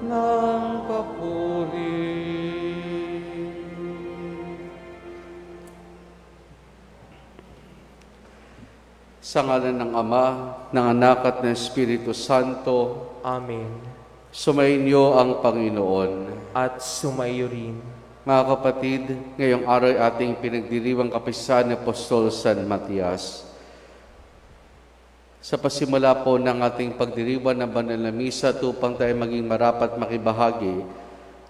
ng papuri. Sa ngalan ng Ama, ng Anak at ng Espiritu Santo. Amen. Sumainyo ang Panginoon. At sumaiyo rin. Mga kapatid, ngayong araw ay ating pinagdiriwang kapistahan ni Apostol San Matias. Sa pasimula po ng ating pagdiriwang ng banal na misa, upang tayo maging marapat makibahagi,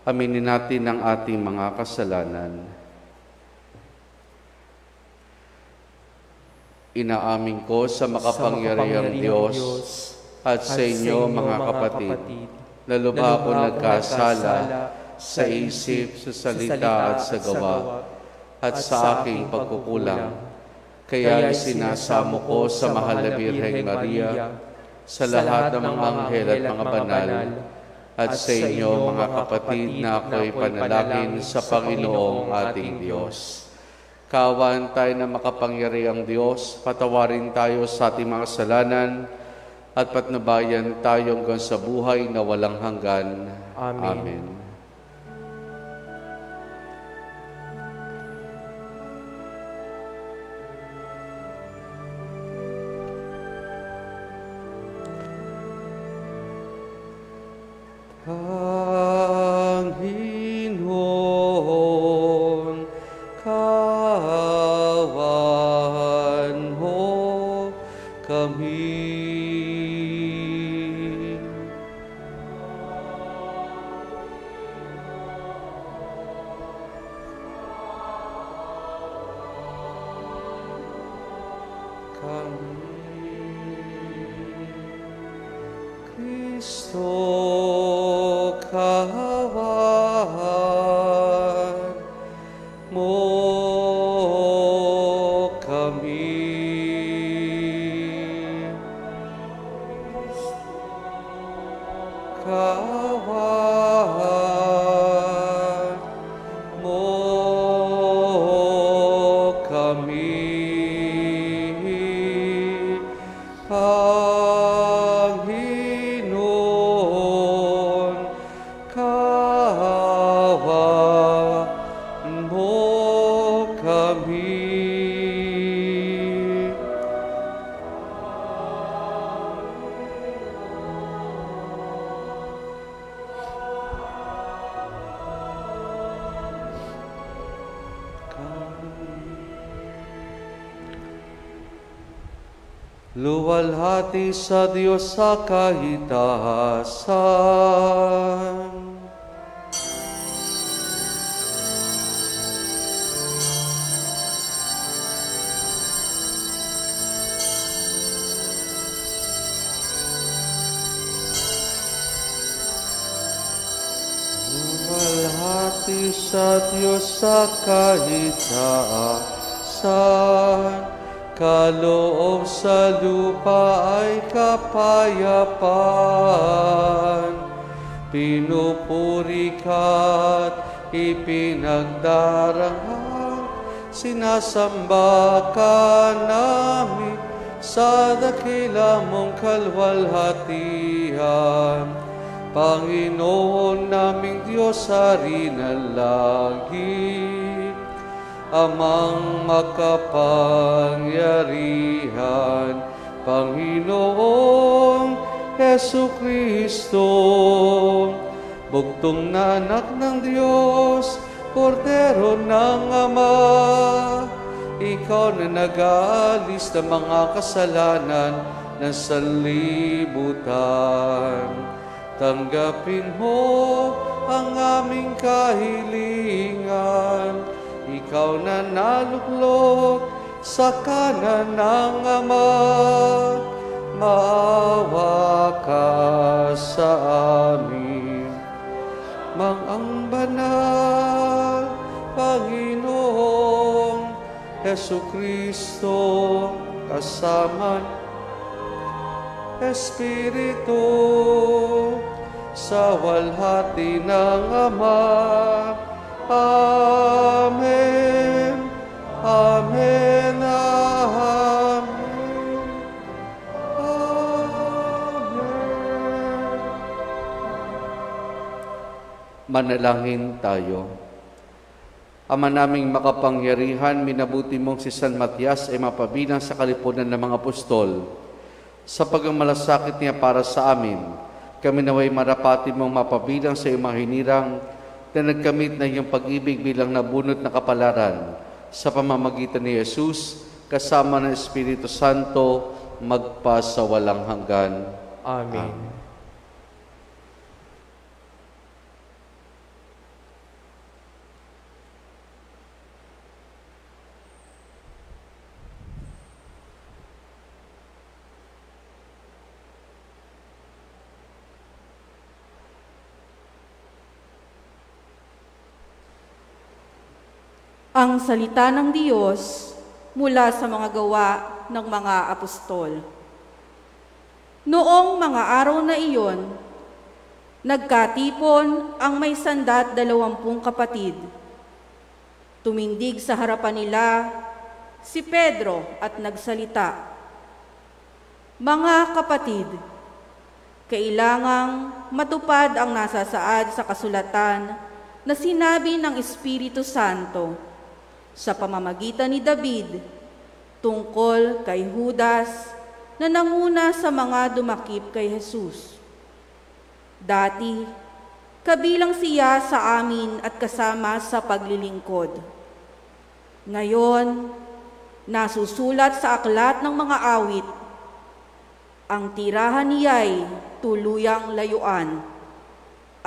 aminin natin ang ating mga kasalanan. Inaamin ko sa makapangyarihang Diyos at sa inyo, mga kapatid, na lubha ko nagkasala sa isip, sa salita at sa gawa, at sa aking pagkukulang. Kaya isinasamo ko sa mahal na Birheng Maria, sa lahat ng mga anghel at mga banal, at sa inyo, mga kapatid, na ako'y panalangin sa Panginoong ating Diyos. Kaawaan tayo na makapangyarihang Diyos, patawarin tayo sa ating mga kasalanan, at patnubayan tayo hanggang sa buhay na walang hanggan. Amen. Amen. Panginoon, kaawaan mo kami. Kristo, kaawaan mo kami. Kaawaan mo kami. Panginoon, kaawaan mo kami. Luwalhati sa Diyos sa kahitasan. Luwalhati sa Diyos sa kahitasan. Kaloob sa lupa ay kapayapaan. Pinupuri ka't ipinagdarangal. Sinasamba ka namin sa dakila mong kalwalhatian. Panginoon naming Diyos, Hari ng langit, Amang makapangyarihan, Panginoong Jesucristo, bugtong na anak ng Diyos, Kordero ng Ama, ikaw na nag-aalis ng mga kasalanan ng sanlibutan. Tanggapin mo ang aming kahilingan, ikaw na naluklok sa kanan ng Ama, maawa ka sa amin. Mang banal, Panginoong Jesucristo, kasama Espiritu, sa walhati ng Ama. Amen. Amen. Amen. Amen. Manalangin tayo. Ama naming makapangyarihan, minabuti mong si San Matias ay mapabilang sa kalipunan ng mga apostol. Sa pagmamalasakit niya para sa amin, kami naway marapati mong mapabilang sa iyong mga hinirang na nagkamit na iyong pag-ibig bilang nabunot na kapalaran sa pamamagitan ni Jesus, kasama ng Espiritu Santo, magpa sa walang hanggan. Amen. Ang salita ng Diyos mula sa mga gawa ng mga apostol. Noong mga araw na iyon, nagkatipon ang may 120 kapatid. Tumindig sa harapan nila si Pedro at nagsalita, "Mga kapatid, kailangang matupad ang nasasaad sa kasulatan na sinabi ng Espiritu Santo sa pamamagitan ni David tungkol kay Judas na nanguna sa mga dumakip kay Jesus. Dati, kabilang siya sa amin at kasama sa paglilingkod. Ngayon, nasusulat sa aklat ng mga awit, ang tirahan niya'y tuluyang layuan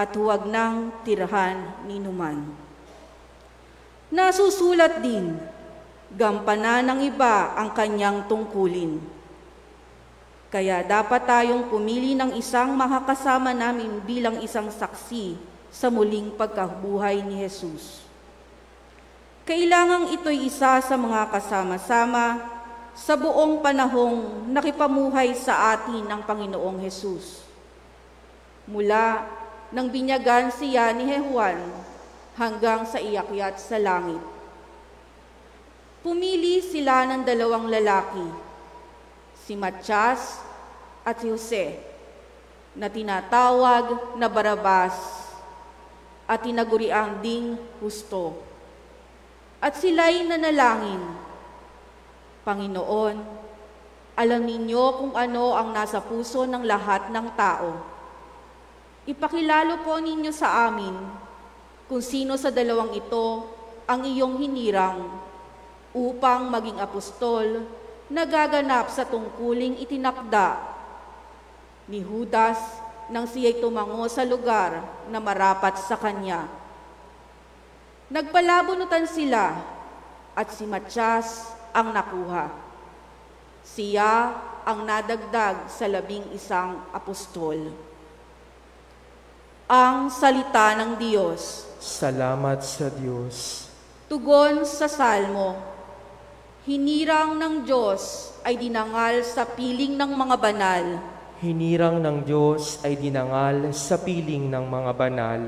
at huwag nang tirahan ni numan. Nasusulat din, gampanan ng iba ang kanyang tungkulin. Kaya dapat tayong pumili ng isang makakasama namin bilang isang saksi sa muling pagkabuhay ni Jesus. Kailangang ito'y isa sa mga kasama-sama sa buong panahong nakipamuhay sa atin ng Panginoong Jesus. Mula nang binyagan siya ni Juan hanggang sa iakyat sa langit. Pumili sila ng 2 lalaki, si Matias at si Jose, na tinatawag na Barabas at tinaguriang ding Husto. At sila'y nanalangin, "Panginoon, alam ninyo kung ano ang nasa puso ng lahat ng tao. Ipakilalo po ninyo sa amin kung sino sa 2 ito ang iyong hinirang upang maging apostol na gaganap sa tungkuling itinakda ni Judas nang siya'y tumango sa lugar na marapat sa kanya." Nagpalabunutan sila at si Matias ang nakuha. Siya ang nadagdag sa 11 apostol. Ang salita ng Diyos. Salamat sa Diyos. Tugon sa Salmo. Hinirang ng Diyos ay dinangal sa piling ng mga banal. Hinirang ng Diyos ay dinangal sa piling ng mga banal.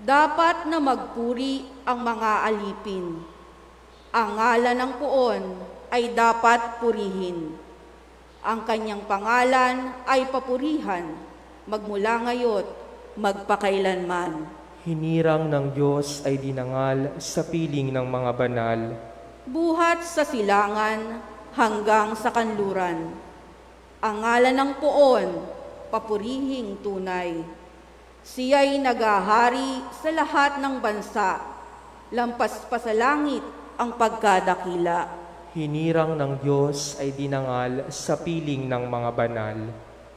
Dapat na magpuri ang mga alipin. Ang ngalan ng Poon ay dapat purihin. Ang kanyang pangalan ay papurihan, magmula ngayon, magpakailanman. Hinirang ng Diyos ay dinangal sa piling ng mga banal. Buhat sa silangan hanggang sa kanluran. Ang ngalan ng Poon, papurihing tunay. Siya'y naghahari sa lahat ng bansa, lampas pa sa langit ang pagkadakila. Hinirang ng Diyos ay dinangal sa piling ng mga banal.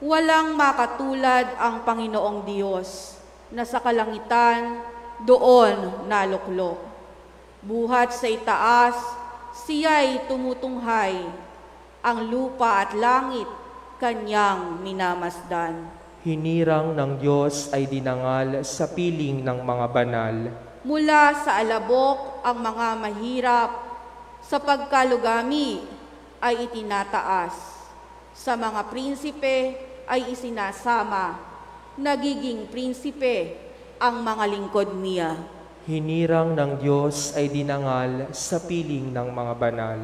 Walang makatulad ang Panginoong Diyos, na sa kalangitan doon naluklok. Buhat sa itaas, siya'y tumutunghay. Ang lupa at langit, kanyang minamasdan. Hinirang ng Diyos ay dinangal sa piling ng mga banal. Mula sa alabok ang mga mahirap, sa pagkalugami ay itinataas. Sa mga prinsipe ay isinasama, nagiging prinsipe ang mga lingkod niya. Hinirang ng Diyos ay dinangal sa piling ng mga banal.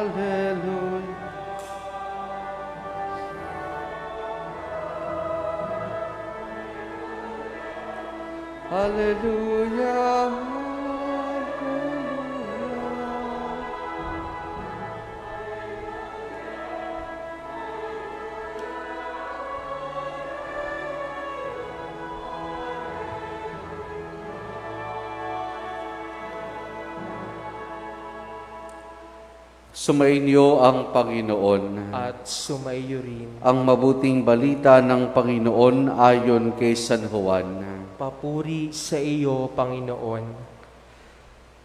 Hallelujah. Hallelujah. Sumainyo ang Panginoon. At sumaiyo rin. Ang mabuting balita ng Panginoon ayon kay San Juan. Papuri sa iyo, Panginoon.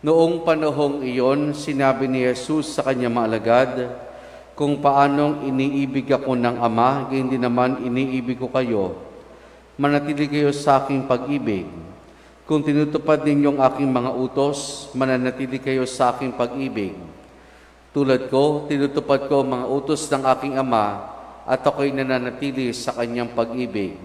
Noong panahong iyon, sinabi ni Jesus sa kanyang mga alagad, kung paanong iniibig ako ng Ama, hindi naman iniibig ko kayo. Manatili kayo sa aking pag-ibig. Kung tinutupad ninyong aking mga utos, mananatili kayo sa aking pag-ibig. Tulad ko, tinutupad ko mga utos ng aking Ama at ako'y nananatili sa kanyang pag-ibig.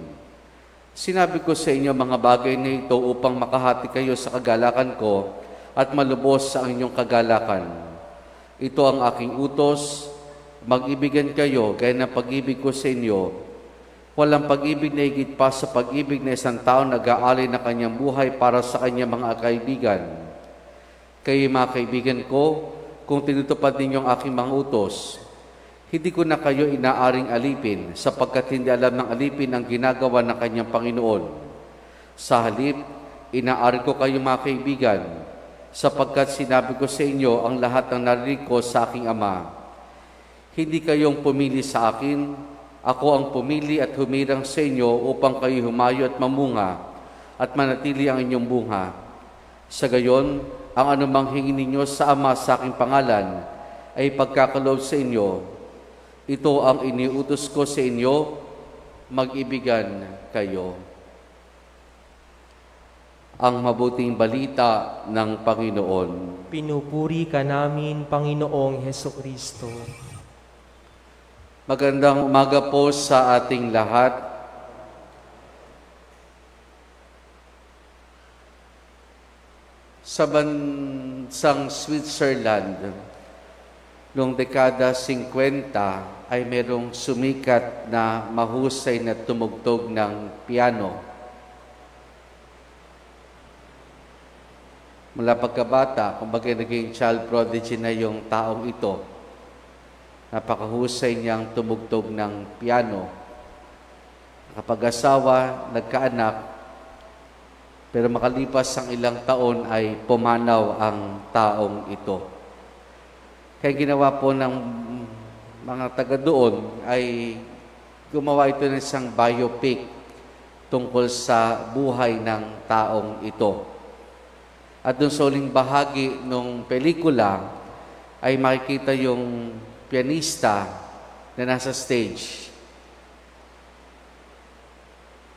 Sinabi ko sa inyo mga bagay na ito upang makahati kayo sa kagalakan ko at malubos sa inyong kagalakan. Ito ang aking utos, mag-ibigan kayo gaya ng pag-ibig ko sa inyo. Walang pag-ibig na higit pa sa pag-ibig na isang tao nag-aalay na kanyang buhay para sa kanyang mga kaibigan. Kayo mga kaibigan ko, kung tinutupad ninyong aking mga utos, hindi ko na kayo inaaring alipin sapagkat hindi alam ng alipin ang ginagawa ng kanyang Panginoon. Sa halip, inaari ko kayo mga kaibigan sapagkat sinabi ko sa inyo ang lahat ng narinig ko sa aking Ama. Hindi kayong pumili sa akin, ako ang pumili at humirang sa inyo upang kayo humayo at mamunga at manatili ang inyong bunga. Sa gayon, ang anumang hingin ninyo sa Ama sa aking pangalan ay pagkakaloob sa inyo. Ito ang iniutos ko sa inyo, mag-ibigan kayo. Ang mabuting balita ng Panginoon. Pinupuri ka namin, Panginoong Hesukristo. Magandang umaga po sa ating lahat. Sa bansang Switzerland, noong dekada 50 ay merong sumikat na mahusay na tumugtog ng piano. Mula pagkabata, kumbaga naging child prodigy na yung taong ito. Napakahusay niyang tumugtog ng piano. Kapag-asawa, nagkaanak, pero makalipas ang ilang taon ay pumanaw ang taong ito. Kaya ginawa po ng mga taga doon ay gumawa ito ng isang biopic tungkol sa buhay ng taong ito. At doon sa uling bahagi ng pelikula ay makikita yung pianista na nasa stage.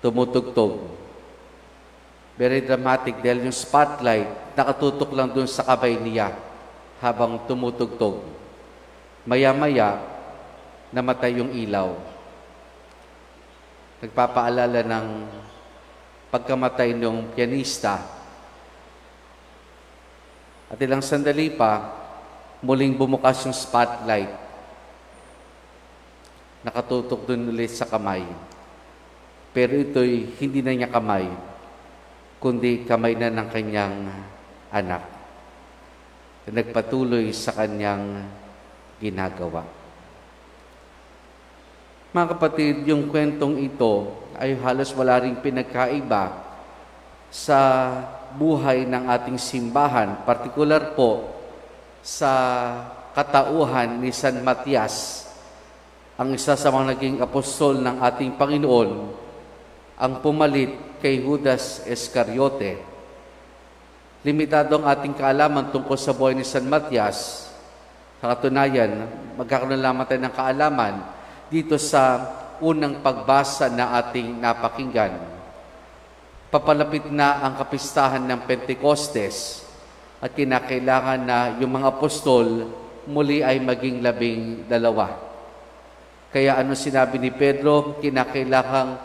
Tumutugtog. Very dramatic dahil yung spotlight nakatutok lang doon sa kamay niya habang tumutugtog. Maya-maya, namatay yung ilaw. Nagpapaalala ng pagkamatay ng pianista. At ilang sandali pa, muling bumukas yung spotlight. Nakatutok doon ulit sa kamay. Pero ito'y hindi na niya kamay, kundi kamay na ng kanyang anak. Nagpatuloy sa kanyang ginagawa. Mga kapatid, yung kwentong ito ay halos wala ring pinagkaiba sa buhay ng ating simbahan, partikular po sa katauhan ni San Matias, ang isa sa mga naging apostol ng ating Panginoon, ang pumalit kay Judas Iscariote. Limitado ang ating kaalaman tungkol sa buhay ni San Matias. Sa katunayan, magkakaroon lamang tayo ng kaalaman dito sa unang pagbasa na ating napakinggan. Papalapit na ang kapistahan ng Pentecostes at kinakailangan na yung mga apostol muli ay maging 12. Kaya ano sinabi ni Pedro? Kinakailangang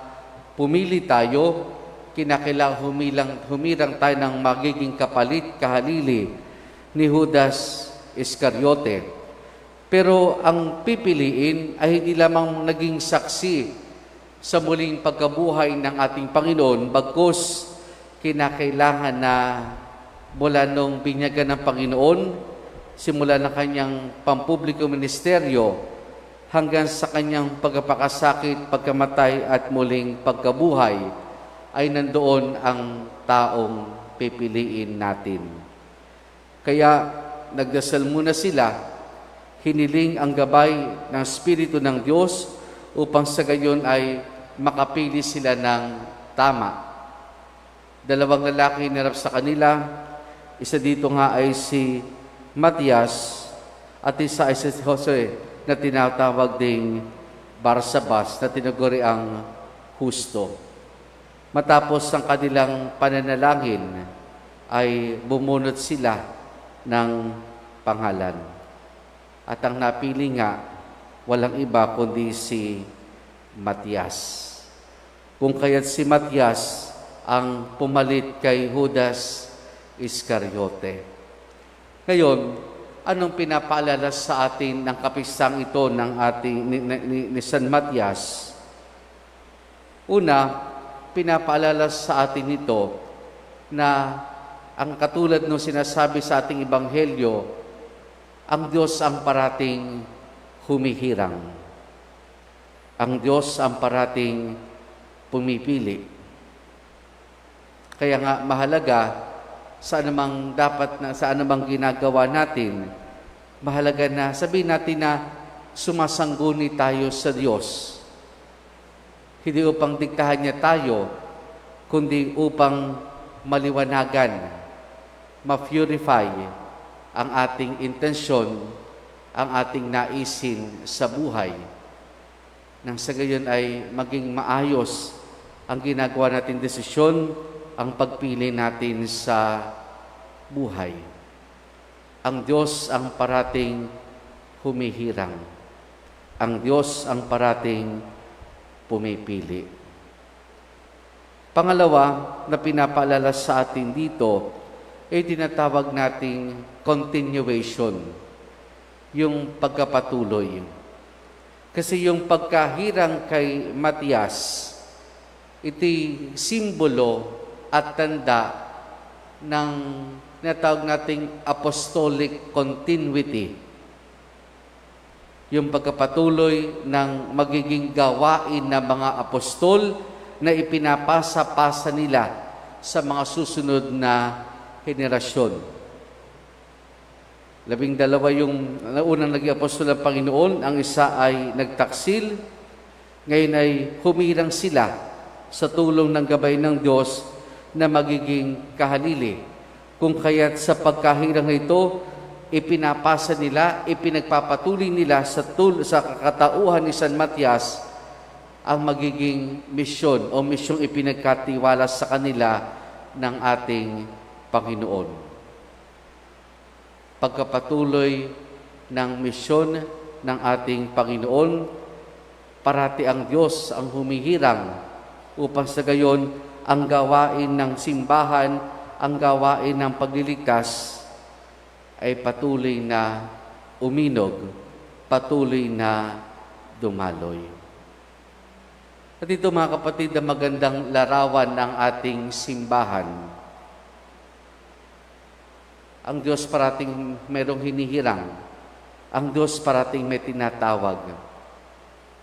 pumili tayo, kinakailangang humirang tayo ng magiging kapalit, kahalili ni Judas Iscariote. Pero ang pipiliin ay hindi lamang naging saksi sa muling pagkabuhay ng ating Panginoon, bagkus kinakailangan na mula nung binyagan ng Panginoon, simula ng kanyang pampubliko ministeryo, hanggang sa kanyang pagkapakasakit, pagkamatay at muling pagkabuhay, ay nandoon ang taong pipiliin natin. Kaya nagdasal muna sila, hiniling ang gabay ng Espiritu ng Diyos upang sa gayon ay makapili sila ng tama. Dalawang lalaki hinarap sa kanila, isa dito nga ay si Matias at isa ay si Jose na tinatawag ding Barsabas na tinaguri ang husto. Matapos ang kanilang pananalangin ay bumunot sila ng pangalan. At ang napili nga, walang iba kundi si Matias. Kung kaya't si Matias ang pumalit kay Judas Iscariote. Ngayon, anong pinapaalala sa atin ng kapisang ito ng ating ni San Matias? Una, pinapaalala sa atin ito na ang katulad ng sinasabi sa ating Ebanghelyo, ang Diyos ang parating humihirang. Ang Diyos ang parating pumipili. Kaya nga mahalaga sa anumang ginagawa natin, mahalaga na sabihin natin na sumasangguni tayo sa Diyos. Hindi upang diktahan niya tayo, kundi upang maliwanagan, ma-purify ang ating intensyon, ang ating naisin sa buhay. Nang sa gayon ay maging maayos ang ginagawa natin desisyon, ang pagpili natin sa buhay. Ang Diyos ang parating humihirang. Ang Diyos ang parating pumipili. Pangalawa na pinapaalala sa atin dito ay tinatawag nating continuation, yung pagkapatuloy. Kasi yung pagkahirang kay Matias, ito'y simbolo at tanda ng tinatawag nating apostolic continuity. Yung pagkapatuloy ng magiging gawain ng mga apostol na ipinapasa-pasa nila sa mga susunod na henerasyon. 12 yung unang naging apostol ng Panginoon, ang isa ay nagtaksil, ngayon ay humirang sila sa tulong ng gabay ng Diyos na magiging kahalili. Kung kaya't sa pagkahirang ito, ipinapasa nila, ipinagpapatuloy nila sa kakatauhan ni San Matias ang magiging misyon o misyong ipinagkatiwala sa kanila ng ating Panginoon. Pagkapatuloy ng misyon ng ating Panginoon, parati ang Diyos ang humihirang upang sa gayon ang gawain ng simbahan, ang gawain ng pagliligtas ay patuloy na uminog, patuloy na dumaloy. At ito mga kapatid, ang magandang larawan ng ating simbahan. Ang Diyos parating mayroong hinihirang. Ang Diyos parating may tinatawag.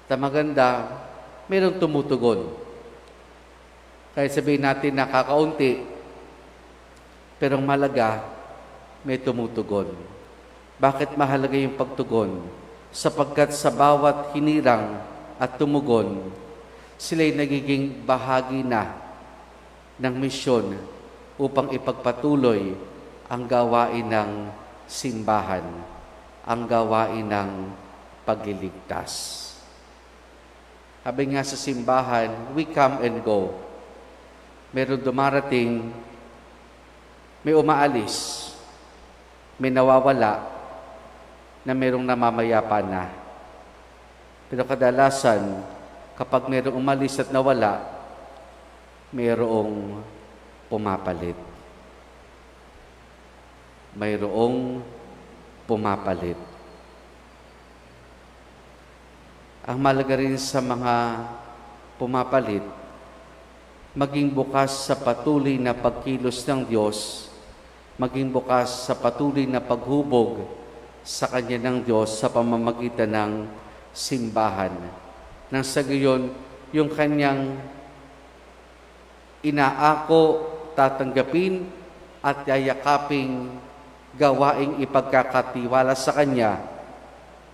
At maganda, mayroong tumutugon. Kahit sabihin natin na kakaunti, pero mahalaga, may tumutugon. Bakit mahalaga yung pagtugon? Sapagkat sa bawat hinirang at tumugon, sila'y nagiging bahagi na ng misyon upang ipagpatuloy ang gawain ng simbahan, ang gawain ng pagliligtas. Sabi nga sa simbahan, we come and go. Meron dumarating, may umaalis, may nawawala, na merong namamayapa na. Pero kadalasan, kapag merong umalis at nawala, mayroong pumapalit. Mayroong pumapalit. Ang malaga rin sa mga pumapalit, maging bukas sa patuloy na pagkilos ng Diyos, maging bukas sa patuloy na paghubog sa Kanya ng Diyos sa pamamagitan ng simbahan. Nang sa gayon, yung Kanyang inaako, tatanggapin at yayakaping gawaing ipagkakatiwala sa Kanya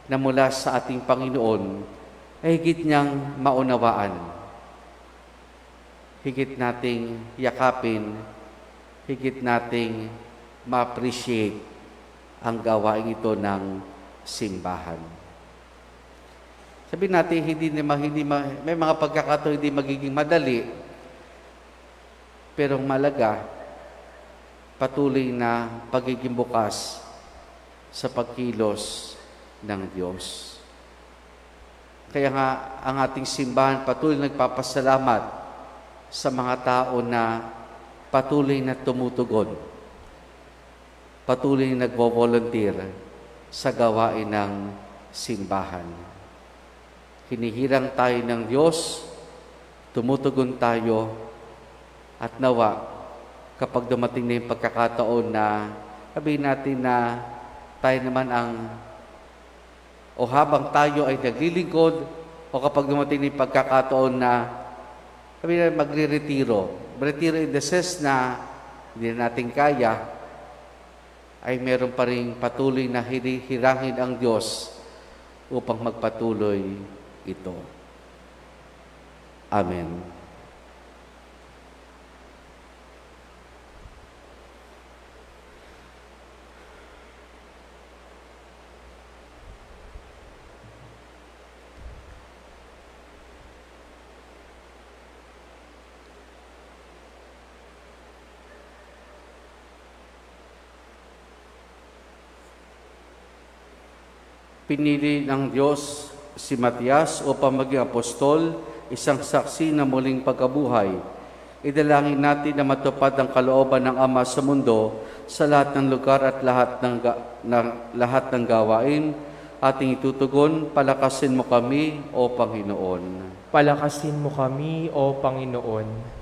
na mula sa ating Panginoon ay higit niyang maunawaan. Higit nating yakapin, higit nating ma-appreciate ang gawain ito ng simbahan. Sabihin natin, may mga pagkakataon hindi magiging madali, pero malaga, patuloy na pagiging bukas sa pagkilos ng Diyos. Kaya nga, ang ating simbahan patuloy nagpapasalamat sa mga tao na patuloy na tumutugon, patuloy na nagvo-volunteer sa gawain ng simbahan. Hinihirang tayo ng Diyos, tumutugon tayo, at nawa, kapag dumating na yung pagkakataon na sabihin natin na tayo naman o habang tayo ay naglilingkod, o kapag dumating na yung pagkakataon na sabihin natin magre-retiro in the sense na hindi natin kaya, ay meron pa rin patuloy na hirangin ang Diyos upang magpatuloy ito. Amen. Pinili ng Diyos si Matias upang maging apostol, isang saksi na muling pagkabuhay. Idalangin natin na matupad ang kalooban ng Ama sa mundo sa lahat ng lugar at lahat ng gawain. Ating itutugon, palakasin mo kami, O Panginoon. Palakasin mo kami, O Panginoon.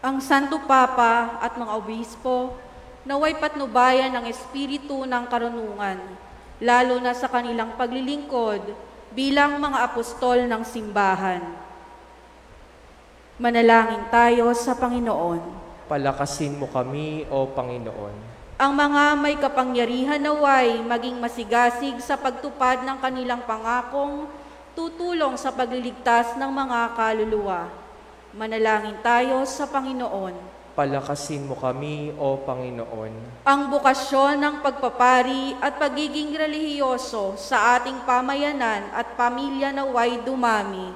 Ang Santo Papa at mga obispo, naway patnubayan ng espiritu ng karunungan, lalo na sa kanilang paglilingkod bilang mga apostol ng simbahan. Manalangin tayo sa Panginoon. Palakasin mo kami, O Panginoon. Ang mga may kapangyarihan naway maging masigasig sa pagtupad ng kanilang pangakong tutulong sa pagliligtas ng mga kaluluwa. Manalangin tayo sa Panginoon. Palakasin mo kami, O Panginoon. Ang bukasyon ng pagpapari at pagiging relihiyoso sa ating pamayanan at pamilya naway dumami.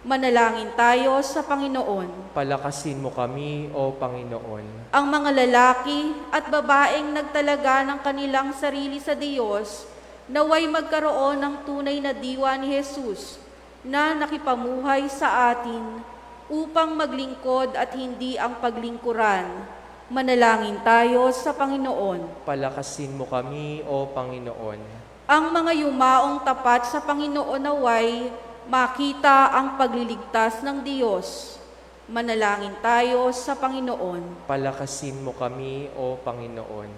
Manalangin tayo sa Panginoon. Palakasin mo kami, O Panginoon. Ang mga lalaki at babaeng nagtalaga ng kanilang sarili sa Diyos, naway magkaroon ng tunay na diwa ni Jesus na nakipamuhay sa atin upang maglingkod at hindi ang paglingkuran. Manalangin tayo sa Panginoon. Palakasin mo kami, O Panginoon. Ang mga yumaong tapat sa Panginoon naway makita ang pagliligtas ng Diyos. Manalangin tayo sa Panginoon. Palakasin mo kami, O Panginoon.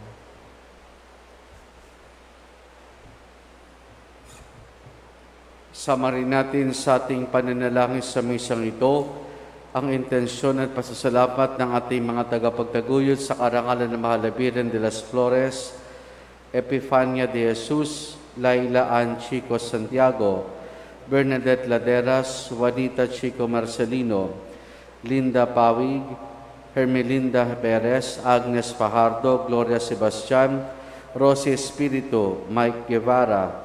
Samarin natin sa ating pananalangin sa misang ito ang intensyon at pasasalamat ng ating mga tagapagtaguyod sa karangalan ng Mahalabiran de las Flores, Epifania de Jesus, Laila Ann Chico Santiago, Bernadette Laderas, Juanita Chico Marcelino, Linda Pawig, Hermelinda Perez, Agnes Fajardo, Gloria Sebastian, Rosie Espiritu, Mike Guevara,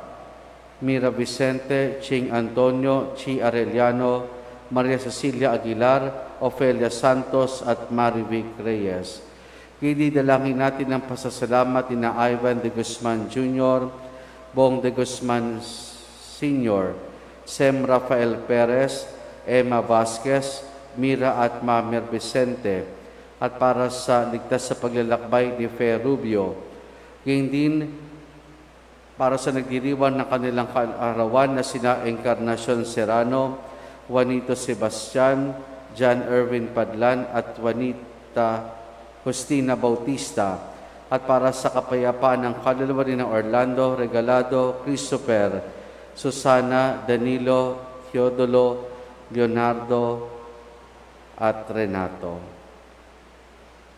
Mira Vicente, Ching Antonio, Chi Arellano, Maria Cecilia Aguilar, Ofelia Santos at Marivic Reyes. Kinidalangin natin ang pasasalamat ni Ivan de Guzman Jr., Bong de Guzman Sr., Sem Rafael Perez, Emma Vasquez, Mira at Mamer Vicente, at para sa ligtas sa paglalakbay ni Fe Rubio. Ngayon din, para sa nagdiriwan ng kanilang kaarawan na sina Encarnacion Serrano, Juanito Sebastian, John Erwin Padlan at Juanita Justina Bautista, at para sa kapayapaan ng kaluluwa ni Orlando Regalado, Christopher, Susana, Danilo, Teodolo, Leonardo at Renato.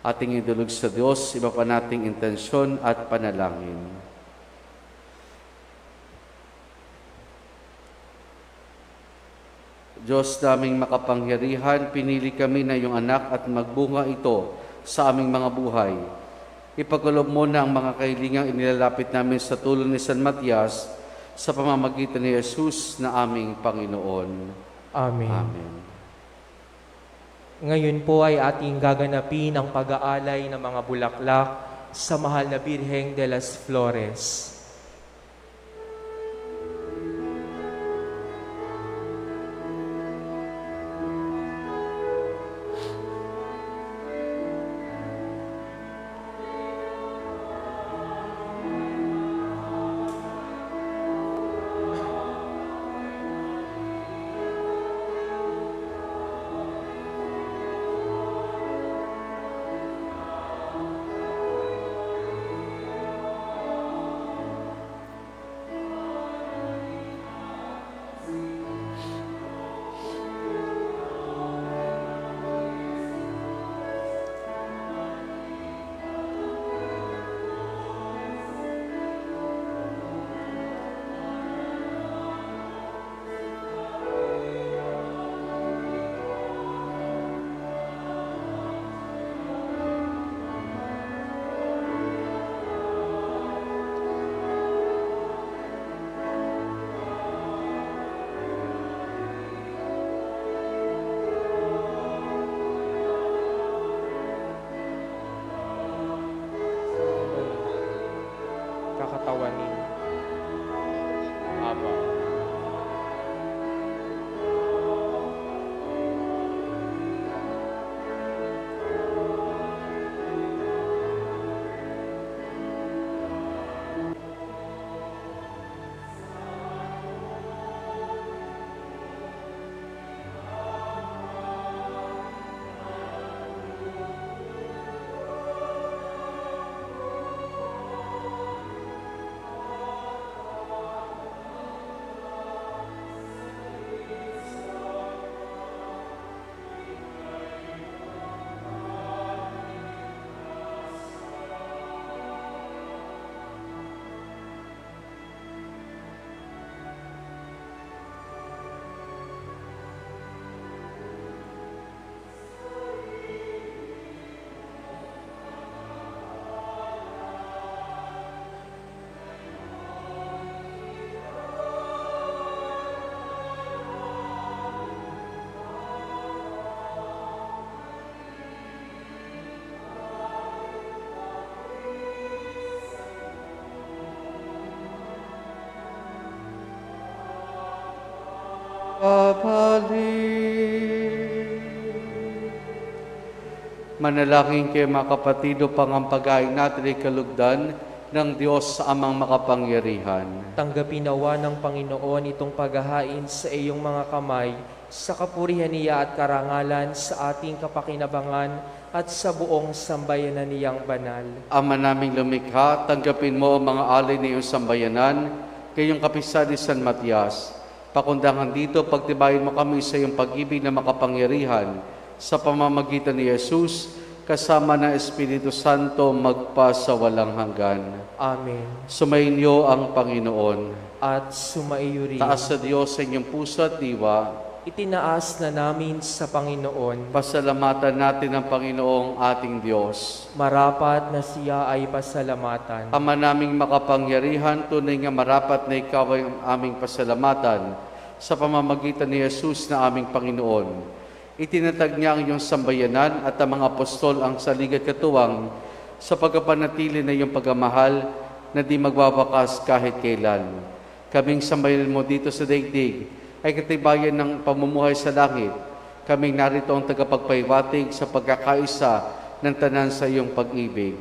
Ating idulog sa Diyos, iba pa nating intensyon at panalangin. Diyos naming makapangyarihan, pinili kami na iyong anak at magbunga ito sa aming mga buhay. Ipagkaloob mo na ang mga kahilingang inilalapit namin sa tulong ni San Matias sa pamamagitan ni Jesus na aming Panginoon. Amen. Amen. Ngayon po ay ating gaganapin ang pag-aalay ng mga bulaklak sa mahal na Birheng de las Flores. Kakatawanin. Aba. Manalangin kayo mga kapatid upang ang pag-aing natin ay kalugdan ng Diyos sa Amang makapangyarihan. Tanggapin nawa ng Panginoon itong paghahain sa iyong mga kamay, sa kapurihan niya at karangalan, sa ating kapakinabangan at sa buong sambayanan niyang banal. Ama naming lumikha, tanggapin mo ang mga alay ng iyong sambayanan, kayong kapisan ni San Matias. Pakundangan dito, pagtibayin mo kami sa iyong pag-ibig na makapangyarihan, sa pamamagitan ni Jesus, kasama ng Espiritu Santo, magpa sa walang hanggan. Amen. Sumainyo ang Panginoon. At sumaiyo rin. Taas sa Diyos sa inyong puso at diwa. Itinaas na namin sa Panginoon. Pasalamatan natin ang Panginoong ating Diyos. Marapat na siya ay pasalamatan. Ama naming makapangyarihan, tunay nga marapat na ikaw ay aming pasalamatan sa pamamagitan ni Jesus na aming Panginoon. Itinatag niya ang iyong sambayanan at ang mga apostol ang saligat katuwang sa pagkapanatili na iyong pagmamahal na di magwawakas kahit kailan. Kaming sambayanan mo dito sa daigdig ay katibayan ng pamumuhay sa langit. Kaming narito ang tagapagpaywatig sa pagkakaisa ng tanan sa iyong pag-ibig.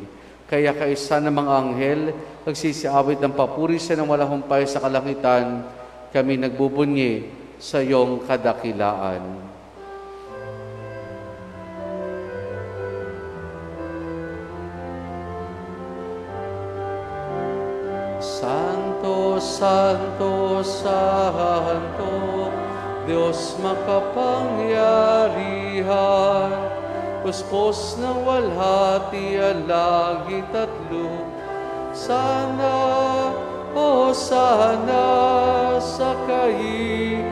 Kaya kaisa ng mga anghel, nagsisiawit ng papuri sa nang walang humpay sa kalangitan, kami nagbubunyi sa iyong kadakilaan. Santo, Santo, Santo, Diyos makapangyarihan, puspos ng walhati ang langit at lupa. Sana, o sana, sa kaitaasan,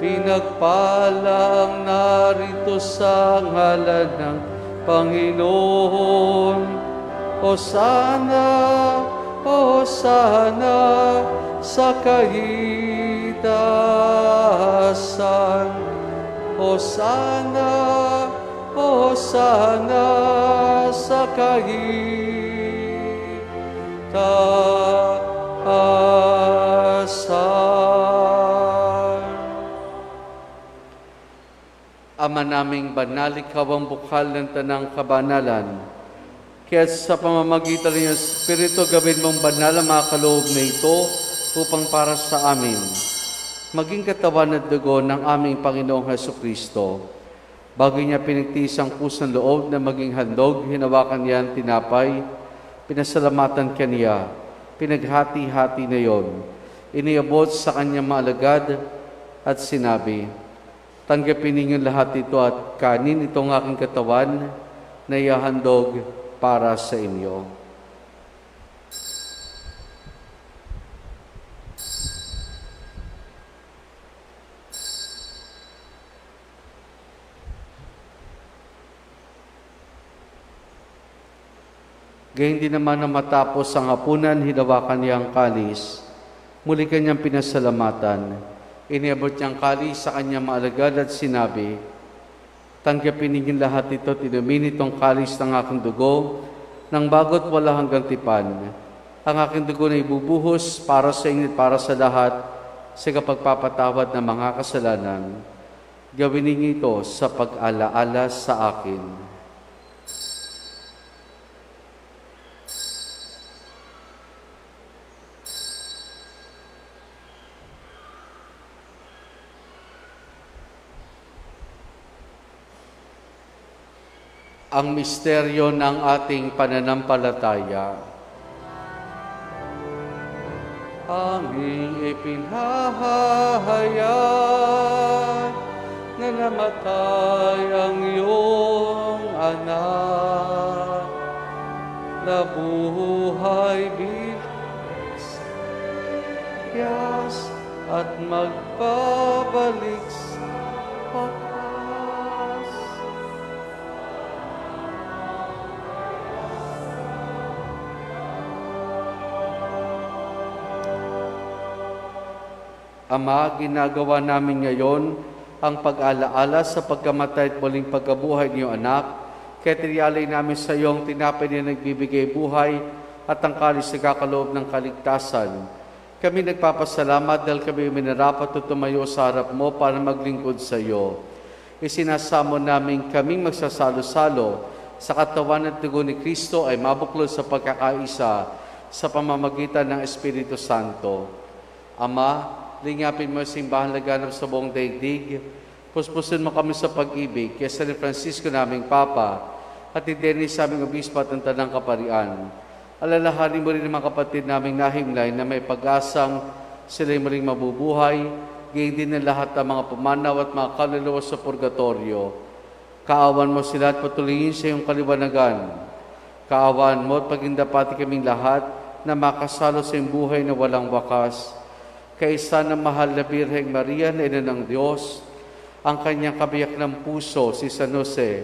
pinagpalang narito sa ngalan ng Panginoon. O sana sa kaitaasan. O sana sa kaitaasan. Ama naming banal, ikaw ang bukal ng tanang kabanalan. Kaya sa pamamagitan ng Espiritu, gawin mong banal ang mga kaloob na ito upang para sa amin maging katawan at dugo ng aming Panginoong Hesukristo. Bago niya pinagtiis ang kusang loob na maging handog, hinawakan niya ang tinapay, pinasalamatan kaniya, pinaghati-hati na yon. Iniabot sa kanyang mga alagad at sinabi, tanggapin ninyong lahat ito at kanin itong aking katawan na ihahandog para sa inyo. Gayun din naman na matapos ang hapunan, hinawakan niya ang kalis. Muli kanyang pinasalamatan. Iniabot niya ang kalis sa kanyang mga alagad at sinabi, tanggapin ninyong lahat ito, tinumin itong kalis ng aking dugo, nang bago't wala hanggang tipan. Ang aking dugo na ibubuhos para sa inyo at para sa lahat, sa kapagpapatawad ng mga kasalanan. Gawin ninyo ito sa pag-alaala sa akin. Ang misteryo ng ating pananampalataya. Aming ipinahahayag na namatay ang iyong anak, na buhay bilis at magbabalik sa wakas. Ama, ginagawa namin ngayon ang pag-alaala sa pagkamatay at muling pagkabuhay ng iyong anak, kaya tiniyalay namin sa iyong tinapay na nagbibigay buhay at ang kalis na kakaloob ng kaligtasan. Kami nagpapasalamat dahil kami minarapat at tumayo sa harap mo para maglingkod sa iyo. Isinasamo namin kaming magsasalo-salo sa katawan at dugo ni Kristo ay mabuklod sa pagkakaisa sa pamamagitan ng Espiritu Santo. Ama, lingapin mo ang simbahan laganap sa buong daigdig. Puspusin mo kami sa pag-ibig, kaya sa ni Francisco naming Papa, at ni Dennis sa aming Obispo at ng Tanang Kaparian. Alalahanin mo rin ang mga kapatid naming nahimlay na may pag-asang sila'y muling mabubuhay, gayon din ng lahat ng mga pumanaw at mga kaluluwa sa purgatorio. Kaawan mo sila at patuloyin sa iyong kaliwanagan. Kaawan mo at pagindapati kaming lahat na makasalo sa iyong buhay na walang wakas. Kaisa ng mahal na Birheng Maria na Ina ng Diyos, ang kanyang kabiyak ng puso, si San Jose,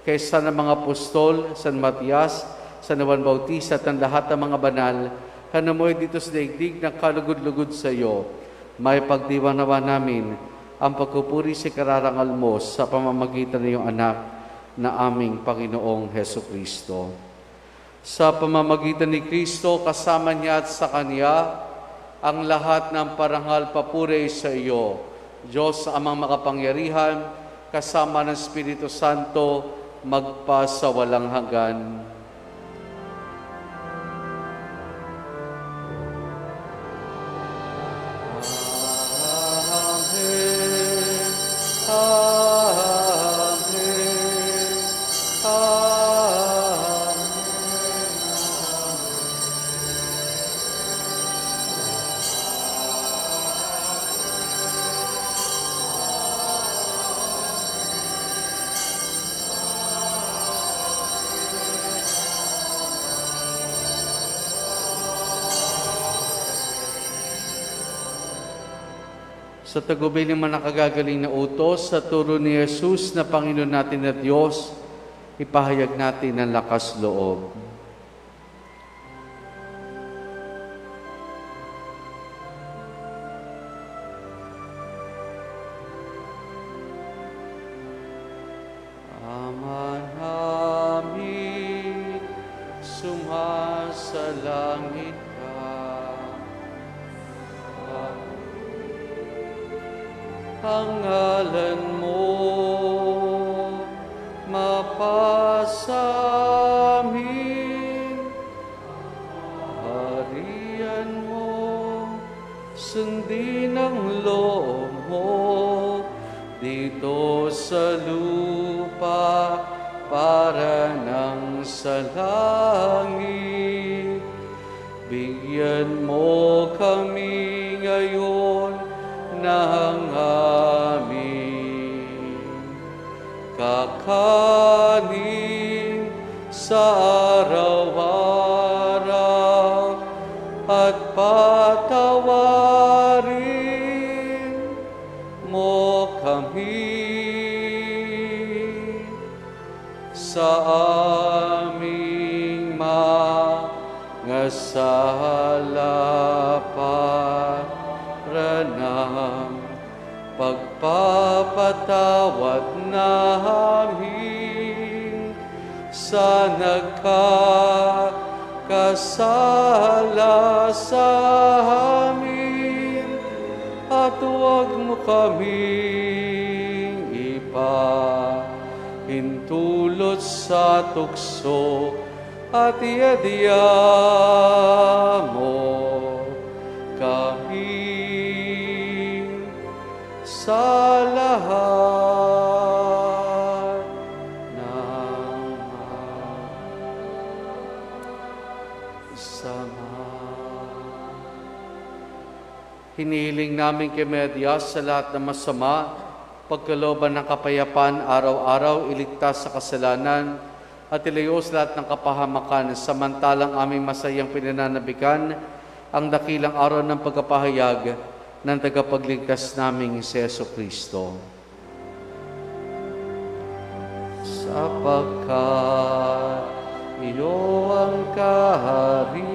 kaisa ng mga apostol, San Matias, San Juan Bautista at ang lahat ng mga banal, hanamoy dito sa daigdig ng kalugod-lugod sa iyo. May pagdiwang nawa namin ang pagpupuri sa kararangal mo sa pamamagitan ng iyong anak na aming Panginoong Hesukristo. Sa pamamagitan ni Kristo, kasama niya at sa Kanya, ang lahat ng parangal papuri sa iyo, Diyos amang makapangyarihan, kasama ng Espiritu Santo, magpa sa walang hanggan. Sa tagubil ng mga nakagagaling na utos, sa turo ni Jesus na Panginoon natin at Diyos, ipahayag natin ang lakas loob. Ama namin, sumasalangit ka. Ang ngalan mo mapasamin, harian mo, sundin ang loob mo, dito sa lupa para nang sa langit. Bigyan mo kami ngayon ng aming kakanin sa araw-araw at patawarin mo kami sa aming mga sala para ng pagpapatawad namin sa nagkakasala sa amin, at huwag mo kaming ipahintulot sa tukso, at iadya mo kami sa lahat ng sama. Hinihiling namin kay Medyas sa lahat ng masama, pagkalooban ng kapayapaan araw-araw, iligtas sa kasalanan, at ilayo sa lahat ng kapahamakan, samantalang aming masayang pinananabikan ang dakilang araw ng pagkapahayag ng tagapagligtas naming si Jesucristo. Sapagkat iyo ang kaharian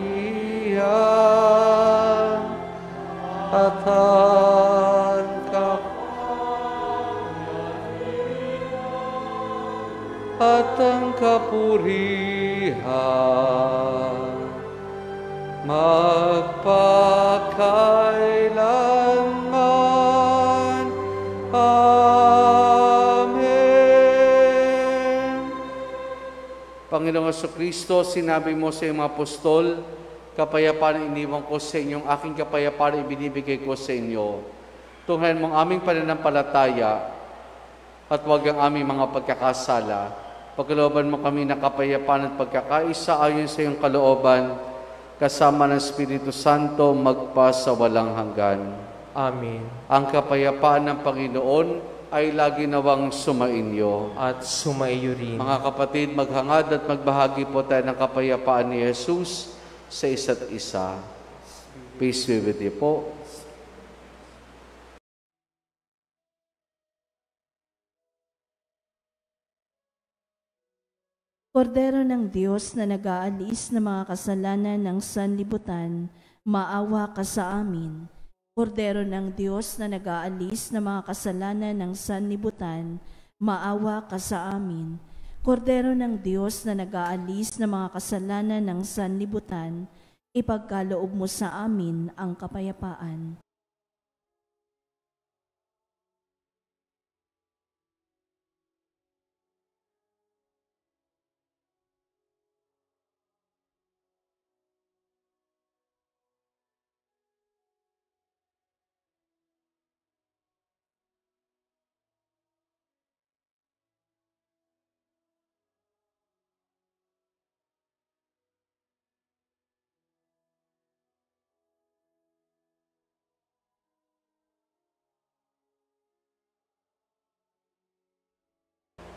at ang kapurihan magpakailanman. Amen. Panginoong Jesucristo, sinabi mo sa iyong mga apostol, kapayapaan iniwan ko sa inyong aking kapayapaan ibinibigay ko sa inyo. Tunghayan mong aming pananampalataya at huwag ang aming mga pagkakasala. Pagkalooban mo kami ng kapayapaan at pagkakaisa ayon sa iyong kalooban, kasama ng Espiritu Santo, magpa sa walang hanggan. Amen. Ang kapayapaan ng Panginoon ay lagi nawang sumainyo. At sumaiyo rin. Mga kapatid, maghangad at magbahagi po tayo ng kapayapaan ni Jesus sa isa't isa. Peace be with you po. Kordero ng Diyos na nag-aalis ng mga kasalanan ng sanlibutan, maawa ka sa amin. Kordero ng Diyos na nag-aalis ng mga kasalanan ng sanlibutan, maawa ka sa amin. Kordero ng Diyos na nag-aalis ng mga kasalanan ng sanlibutan, ipagkaloob mo sa amin ang kapayapaan.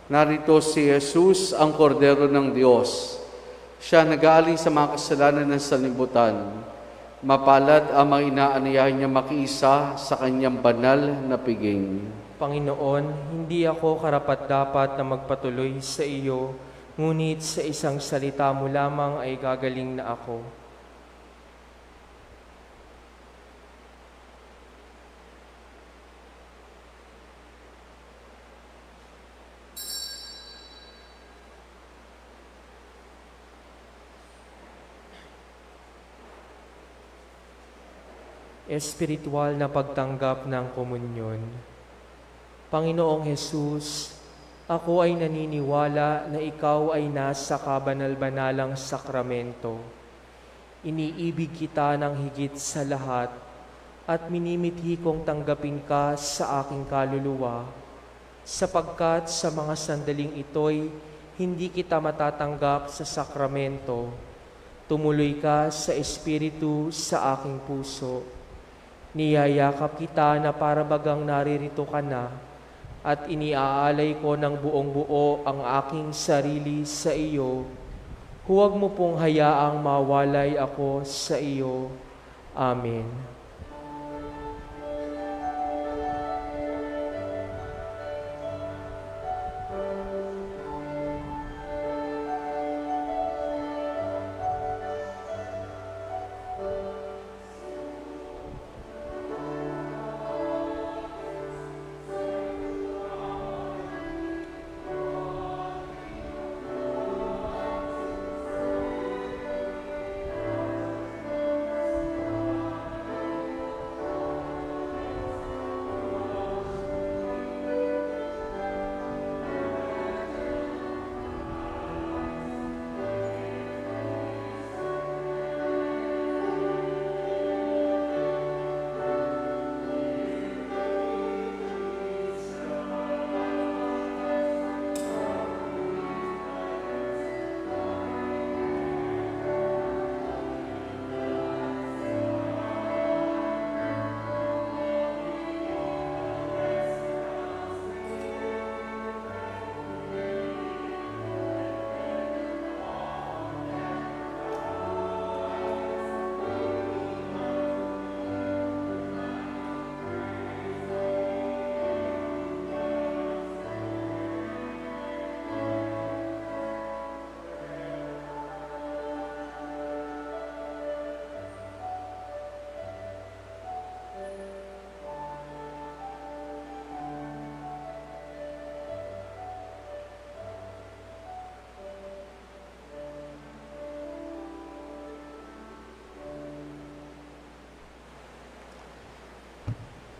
Narito si Jesus, ang kordero ng Diyos. Siya nag-aalis sa mga kasalanan ng sanlibutan. Mapalad ang mga inaanyayahan niya makiisa sa kanyang banal na piging. Panginoon, hindi ako karapat-dapat na magpatuloy sa iyo, ngunit sa isang salita mo lamang ay gagaling na ako. Espiritual na pagtanggap ng komunyon. Panginoong Hesus, ako ay naniniwala na ikaw ay nasa kabanal-banalang sakramento. Iniibig kita ng higit sa lahat at minimithi kong tanggapin ka sa aking kaluluwa, sapagkat sa mga sandaling ito'y hindi kita matatanggap sa sakramento. Tumuloy ka sa Espiritu sa aking puso. Niyayakap kita na para bagang naririto ka na at iniaalay ko ng buong buo ang aking sarili sa iyo. Huwag mo pong hayaang mawalay ako sa iyo. Amen.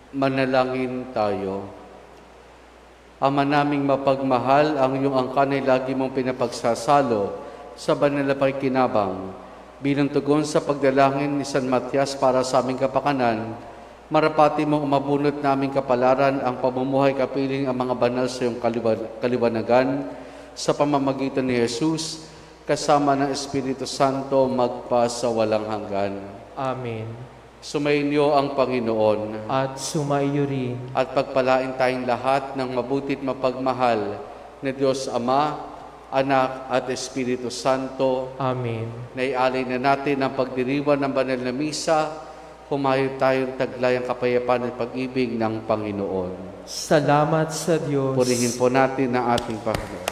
Manalangin tayo. Ama naming mapagmahal, ang iyong angkan ay lagi mong pinapagsasalo sa banal na pakikinabang. Bilang tugon sa pagdalangin ni San Matias para sa aming kapakanan, marapati mong umabunot naming kapalaran ang pamumuhay kapiling ang mga banal sa iyong kaliwanagan sa pamamagitan ni Jesus, kasama ng Espiritu Santo magpa sa walang hanggan. Amen. Sumainyo ang Panginoon. At sumaiyo rin. At pagpalain tayong lahat ng mabutit mapagmahal na Diyos Ama, Anak at Espiritu Santo. Amen. Naialay na natin ang pagdiriwan ng banal na misa, humayo tayong taglay ang kapayapaan at pag-ibig ng Panginoon. Salamat sa Diyos. Purihin po natin ang ating Panginoon.